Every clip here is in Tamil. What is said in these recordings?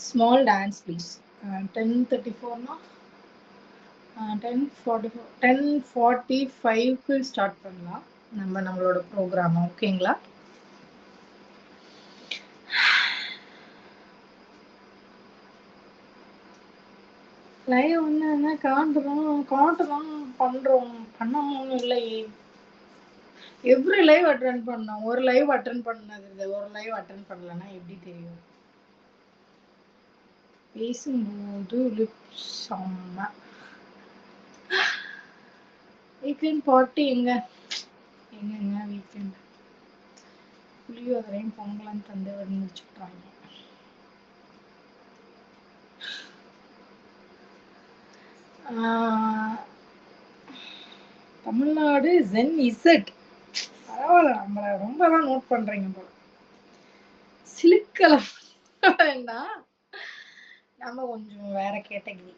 Small dance, please. 10:34 na 10:44 10:45க்கு start பண்ணலாம் நம்மளோட ப்ரோக்ராம். ஓகேங்களா? லைவ் வந்து என்ன காட்டுறோம் பண்றோம் பண்ணாம இல்லையே. எவ்ரி லைவ் அட்டென்ட் பண்ணோம். ஒரு லைவ் அட்டென்ட் பண்ணது ஒரு லைவ் அட்டென்ட் பண்ணலன்னா எப்படி தெரியும்? பேசும்போது லிப்ஸ் செம்ம. வீக்கெண்ட் பார்ட்டி எங்கங்க வீக்கெண்ட் புளியோதரையும் பொங்கலும் தந்து முடிச்சுட்டாங்க. தமிழ்நாடு ஜென் இசட் பரவாயில்ல, நம்மள ரொம்ப தான் நோட் பண்றீங்க போல. சிலுக்கலாம் வேண்டாம், நம்ம கொஞ்சம் வேற கேட்டகரி.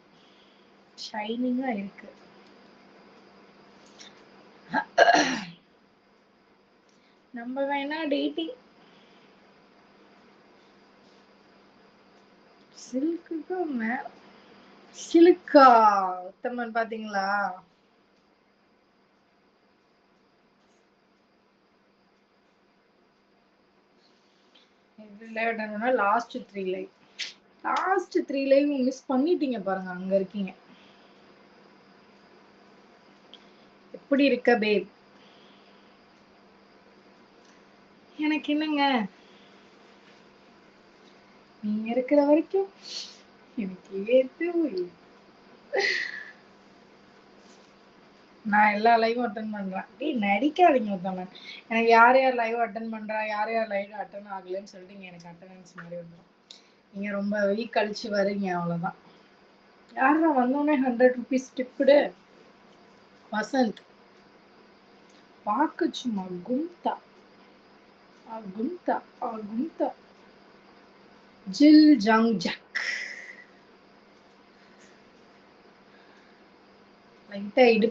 ஷைனிங்கா இருக்கு. நம்ம வேணா டேட்டிங் சில்க்குக்கு மேல சிலுக்கா உத்தமன் பாத்தீங்களா? லாஸ்ட் 3 லைவ் மிஸ் பண்ணிட்டீங்க பாருங்க. அங்க இருக்கீங்க. எப்படி இருக்க பேப்? எனக்கு என்னங்க, நீங்க இருக்கிற வரைக்கும் எனக்கு ஏத்து. நான் எல்லா லைவும் அட்டன் பண்றேன். நடிக்காதீங்க ஒருத்தவங்க. எனக்கு யார் யார் லைவ் அட்டன் பண்றா, யார் யார் லைவ் அட்டன் ஆகலன்னு சொல்லிட்டு எனக்கு அட்டண்டன்ஸ் மாதிரி வந்துடும். நீங்க ரொம்ப வீக் கழிச்சு வரீங்க, அவ்வளவுதான். யாரா வந்தோடனே 100 rupees டிப்புடு? வசந்த் பாக்கு சும்மா கும்தா கும்தா கும்தா ஜில் ஜங் ஜக் லைட்டா இடு.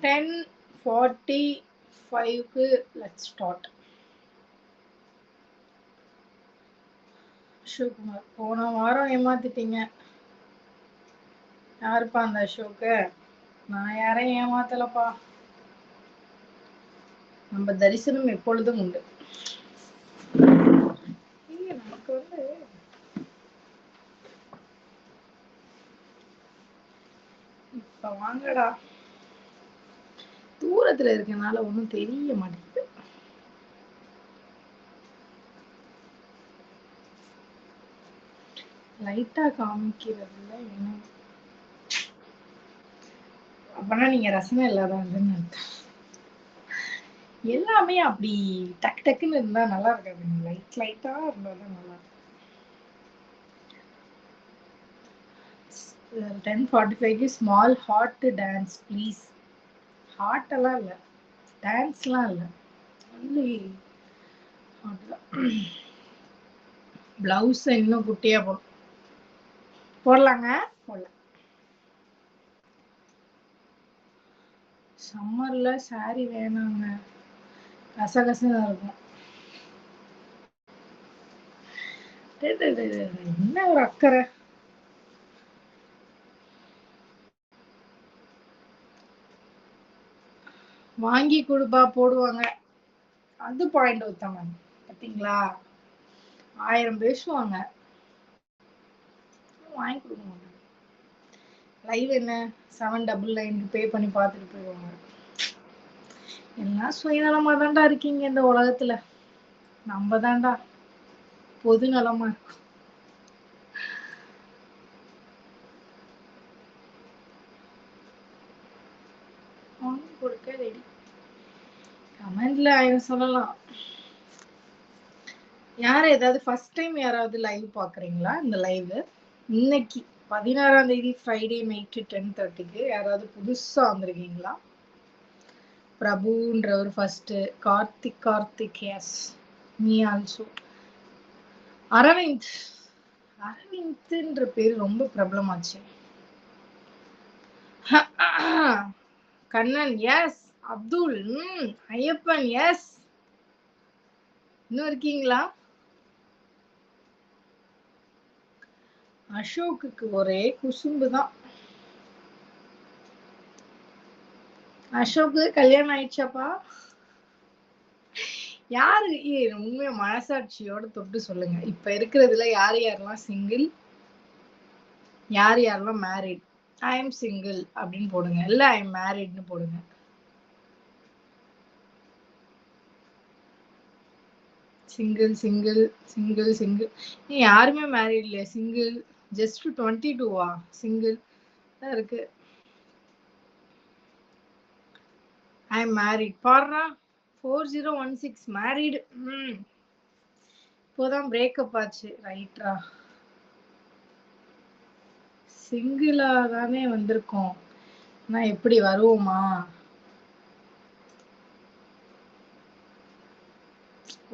10:45க்கு லெட்ஸ் ஸ்டார்ட். அசோக்குமார் போன வாரம் ஏமாத்திட்டீங்க. யாருப்பா அந்த அசோக்கு? நான் யாரையும் ஏமாத்தலப்பா. நம்ம தரிசனம் எப்பொழுதும் உண்டு. நமக்கு வந்து இப்ப வாங்கடா. தூரத்துல இருக்கனால ஒன்னும் தெரிய மாட்டேங்குது. லைட்டா காமிக்கிறதுல என்ன அப்பனா நீங்க ரசனை இல்லாதவங்கன்னு அர்த்தம். எல்லாமே அப்படி டக்கு டக்குன்னு இருந்தா நல்லா இருக்காது. லைட்டா இருந்தாதான் நல்லா இருக்கும். 10:45க்கு small hard dance please. Hard எல்லாம் இல்ல, டான்ஸ்லாம் இல்ல, ஒன்லி பிளவுஸ் இன்னும் குட்டியா போடலாங்க. போடலாம். சம்மர்ல சாரி வேணாங்க, கசகசன்னு இருக்கும். என்ன ஒரு அக்கறை. வாங்கி கொடுப்பா போடுவாங்க. அது பாயிண்ட் ஒருத்தவங்க பாத்தீங்களா? 1000 பேசுவாங்க, வாங்கி கொடுக்க மாட்டாங்க. லைவ் என்ன 799 பே பண்ணி பார்த்துட்டு போயிடுவாங்க. எல்லாம் சுயநலமா தான்டா இருக்கீங்க இந்த உலகத்துல. நம்ம தான்டா பொது நலமா இருக்கும். கொடுக்க ரெடி. கமெண்ட்ல 1000 சொல்லலாம். யார ஏதாவது ஃபர்ஸ்ட் டைம் யாராவது லைவ் பாக்குறீங்களா? இந்த லைவ் இன்னைக்கு 16ஆம் தேதி ஃப்ரைடே நைட் 10:30க்கு யாராவது புதுசா வந்திருக்கீங்களா? பிரபுன்றவர் first, Karthik yes, me also. அரவிந்த்ன்ற பேர் ரொம்ப பிரபலமாச்சு. Kannan yes, Abdul Ayyappan yes. இன்னும் இருக்கீங்களா? அசோக்குக்கு ஒரே குசும்பு தான். அசோக்கு கல்யாணம் ஆயிடுச்சாப்பா? யாரு உண்மையா மனசாட்சியோட தொட்டு சொல்லுங்க. இப்ப இருக்கிறதுல யார் யாரெல்லாம் சிங்கிள், யார் யாரெல்லாம் மேரிட்? ஐ எம் சிங்கிள் அப்படின்னு போடுங்க. இல்ல ஐ எம் மேரிட்னு போடுங்க. Single single single single. யாருமே மேரிட் இல்லையா? சிங்கிள் ஜஸ்ட் 22வா? சிங்கிள் தான் இருக்கு. ஐ எம் மேரிட் பாடுறா. 4016 மேரிடு. இப்போதான் பிரேக்கப் ஆச்சு. ரைட்ரா. சிங்கிளா தானே வந்திருக்கோம். நான் எப்படி வருவோமா?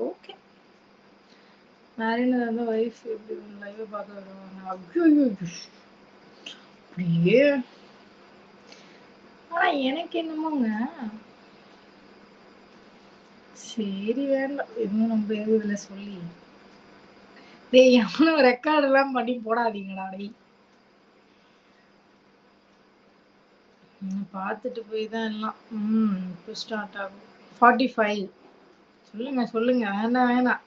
ஓகே. மேரிட் வந்து வைஃப் எப்படி லைவ் பார்க்க வருவாங்க? ஐயோ அப்படியே. ஆனா எனக்கு என்னமோங்க, சரி வேண்டாம் எதுவும் நம்ம இதுல சொல்லி. டேய் எவனும் ரெக்கார்ட் எல்லாம் பண்ணி போடாதீங்கடா டேய். பார்த்துட்டு போய் தான் எல்லாம். இப்போ ஸ்டார்ட் ஆகும். 45. சொல்லுங்க சொல்லுங்க. வேணாம் வேணாம்.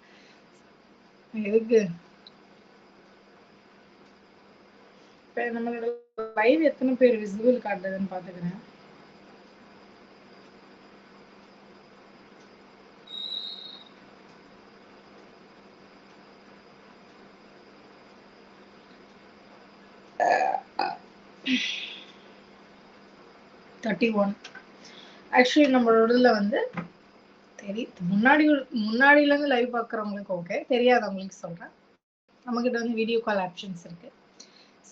எதுக்கு? இப்போ நம்மளோட லைவ் எத்தனை பேர் விசிபிள் காட்டுதுன்னு பார்த்துக்கிறேன். ஆக்சுவலி நம்மளோடதுல வந்து முன்னாடியிலேருந்து லைவ் பார்க்குறவங்களுக்கு ஓகே, தெரியாதவங்களுக்கு சொல்கிறேன். நம்மக்கிட்ட வந்து வீடியோ கால் ஆப்ஷன்ஸ் இருக்கு.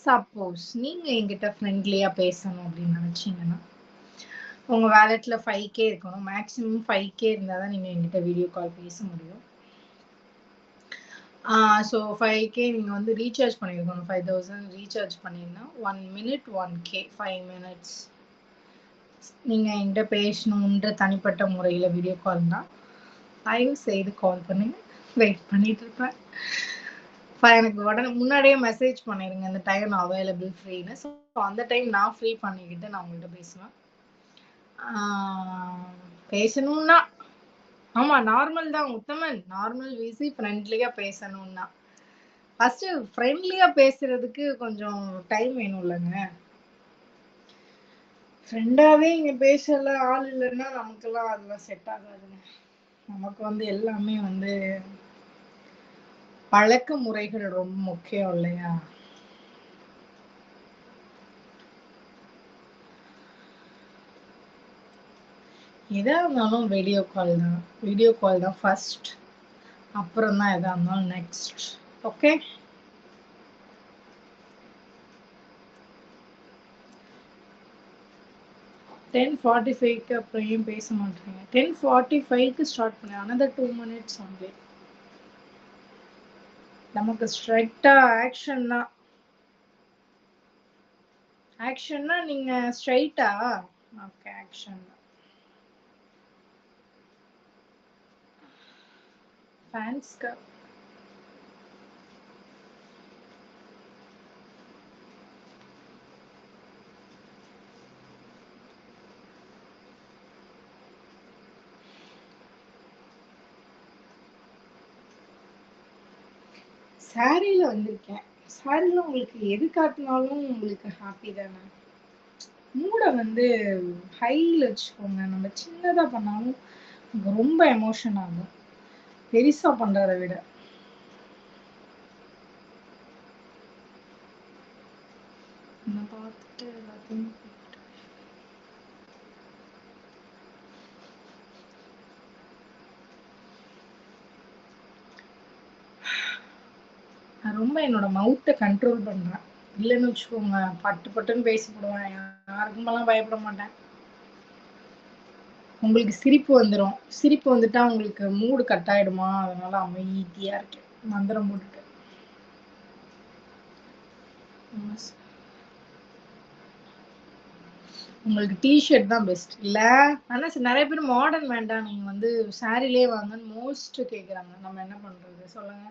சப்போஸ் நீங்கள் எங்கிட்ட ஃப்ரெண்ட்லியாக பேசணும் அப்படின்னு நினச்சிங்கன்னா, உங்கள் வேலெட்டில் 5K இருக்கணும். மேக்ஸிமம் 5K இருந்தால் தான் நீங்கள் எங்கிட்ட வீடியோ கால் பேச முடியும். ஸோ 5K நீங்கள் வந்து ரீசார்ஜ் பண்ணியிருக்கணும். 5000 ரீசார்ஜ் பண்ணிங்கன்னா 1 minute 1K 5 minutes நீங்கள் என்கிட்ட பேசணுன்ற தனிப்பட்ட முறையில் வீடியோ கால்னா தயவு செய்து கால் பண்ணுங்க. வெயிட் பண்ணிட்டு இருப்பேன். எனக்கு உடனே முன்னாடியே மெசேஜ் பண்ணிடுங்க இந்த டைம் அவைலபிள் ஃப்ரீன்னு. ஸோ அந்த டைம் நான் ஃப்ரீ பண்ணிக்கிட்டு நான் உங்கள்கிட்ட பேசுவேன். பேசணும்னா ஆமாம் நார்மல் தான் உத்தமன். நார்மல் வீசி ஃப்ரெண்ட்லியாக பேசணும்னா ஃபஸ்ட்டு ஃப்ரெண்ட்லியாக பேசுறதுக்கு கொஞ்சம் டைம் வேணும் இல்லைங்க. ஃப்ரெண்டாகவே இங்கே பேசல ஆள் இல்லைன்னா நமக்கெல்லாம் அதெல்லாம் செட் ஆகாதுங்க. நமக்கு வந்து எல்லாமே வந்து பழக்க முறைகள் ரொம்ப முக்கியம் இல்லையா? எதா இருந்தாலும் வீடியோ கால் தான். வீடியோ கால் தான் ஃபர்ஸ்ட். அப்புறம் தான் எதா இருந்தாலும் நெக்ஸ்ட். ஓகே? டென் 45க்கு அப்புறம் ஏன் பேச மாட்டேங்க? 10:45க்கு ஸ்டார்ட் பண்ணேன். another 2 minutes only. நமக்கு ஸ்ட்ரைட்டா ஆக்ஷன் தான். ஆக்ஷன்னா நீங்க ஸ்ட்ரைட்டா? Okay action. ஃபேன்ஸ்க்கு சாரியில வந்திருக்கேன். சாரியில உங்களுக்கு எது காட்டினாலும் உங்களுக்கு ஹாப்பி தானே. மூட வந்து ஹைல வச்சுக்கோங்க. நம்ம சின்னதா பண்ணாலும் ரொம்ப எமோஷன் ஆகும். பெருசா பண்றதை விட. நான் பார்த்துட்டு எல்லாத்தையும் நான் ரொம்ப என்னோட மவுத்தை கண்ட்ரோல் பண்றேன். இல்லைன்னு வச்சுக்கோங்க பட்டு பட்டுன்னு பேசி போடுவேன். யாருக்குமெல்லாம் பயப்பட மாட்டேன். உங்களுக்கு சிரிப்பு வந்துடும். சிரிப்பு வந்துட்டா உங்களுக்கு மூடு கட் ஆயிடுமா, அதனால அமைதியா இருக்கேன் மந்திரம் போட்டுட்டு. உங்களுக்கு டிஷர்ட் தான் பெஸ்ட் இல்ல? ஆனா நிறைய பேர் மாடர்ன் வேண்டாம் நீங்க வந்து சாரிலே வாங்கன்னு மோஸ்ட் கேக்குறாங்க. நம்ம என்ன பண்றது சொல்லுங்க?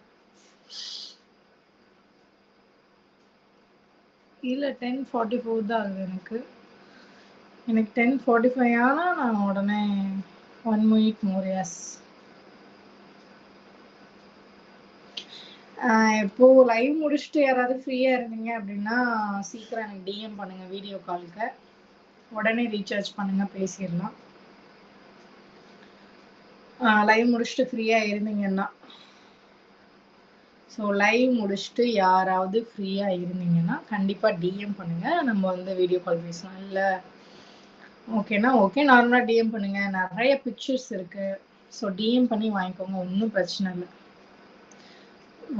இல்ல 10:44 தான் ஆகுது எனக்கு. எனக்கு 10:45 ஆனா நான் உடனே 1 மினிட் மோர் எஸ். இப்போ லைவ் முடிச்சுட்டு யாராவது ஃப்ரீயா இருந்தீங்க அப்படின்னா சீக்கிரம் எனக்கு டிஎம் பண்ணுங்க வீடியோ காலுக்கு. உடனே ரீசார்ஜ் பண்ணுங்க, பேசிடலாம். லைவ் முடிச்சுட்டு ஃப்ரீயா இருந்தீங்கன்னா, ஸோ லைவ் முடிச்சுட்டு யாராவது ஃப்ரீயா இருந்தீங்கன்னா கண்டிப்பா டிஎம் பண்ணுங்க. நம்ம வந்து வீடியோ கால் பேசலாம். இல்ல ஓகேனா ஓகே, நார்மலா டிஎம் பண்ணுங்க. நிறைய பிக்சர்ஸ் இருக்கு. ஸோ டிஎம் பண்ணி வாங்கிக்கோங்க, ஒன்றும் பிரச்சனை இல்லை.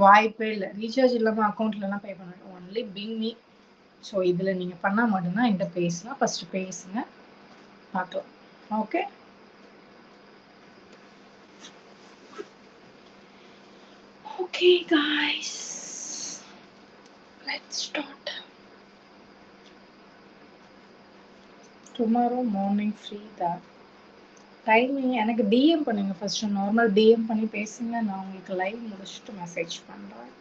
வாய்ப்பே இல்லை. ரீசார்ஜ் இல்லாமல் அக்கௌண்ட்லலாம் பே பண்ண ஒன்லி பிங் மீ. ஸோ இதில் நீங்கள் பண்ணால் மட்டும்தான் என்கிட்ட பேசலாம். ஃபஸ்ட்டு பேசுங்க, பார்க்கலாம். Okay, okay guys, let's start. Tomorrow morning free தான். டைமிங் எனக்கு டிஎம் பண்ணுங்க ஃபஸ்ட்டு. நார்மல் டிஎம் பண்ணி பேசுங்க. நான் உங்களுக்கு லைவ் முடிச்சுட்டு மெசேஜ் பண்ணுறேன்.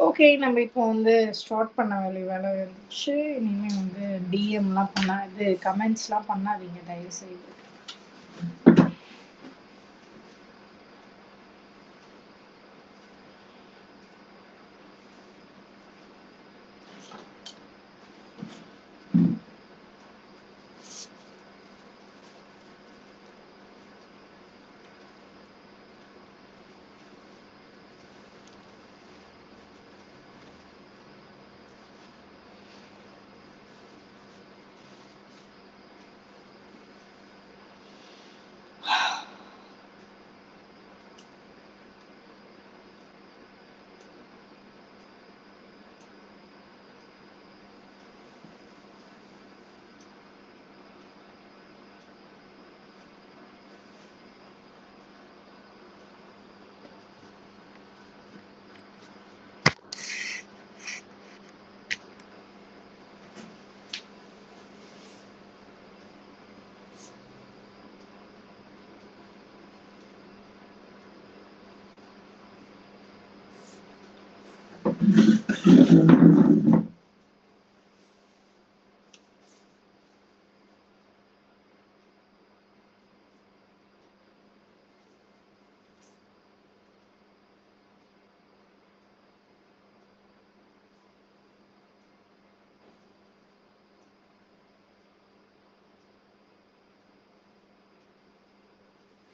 ஓகே, நம்ம இப்போ வந்து ஸ்டார்ட் பண்ண வேலை இருந்துச்சு. இனிமேல் வந்து டிஎம்லாம் இது கமெண்ட்ஸ்லாம் பண்ணாதீங்க தயவுசெய்து.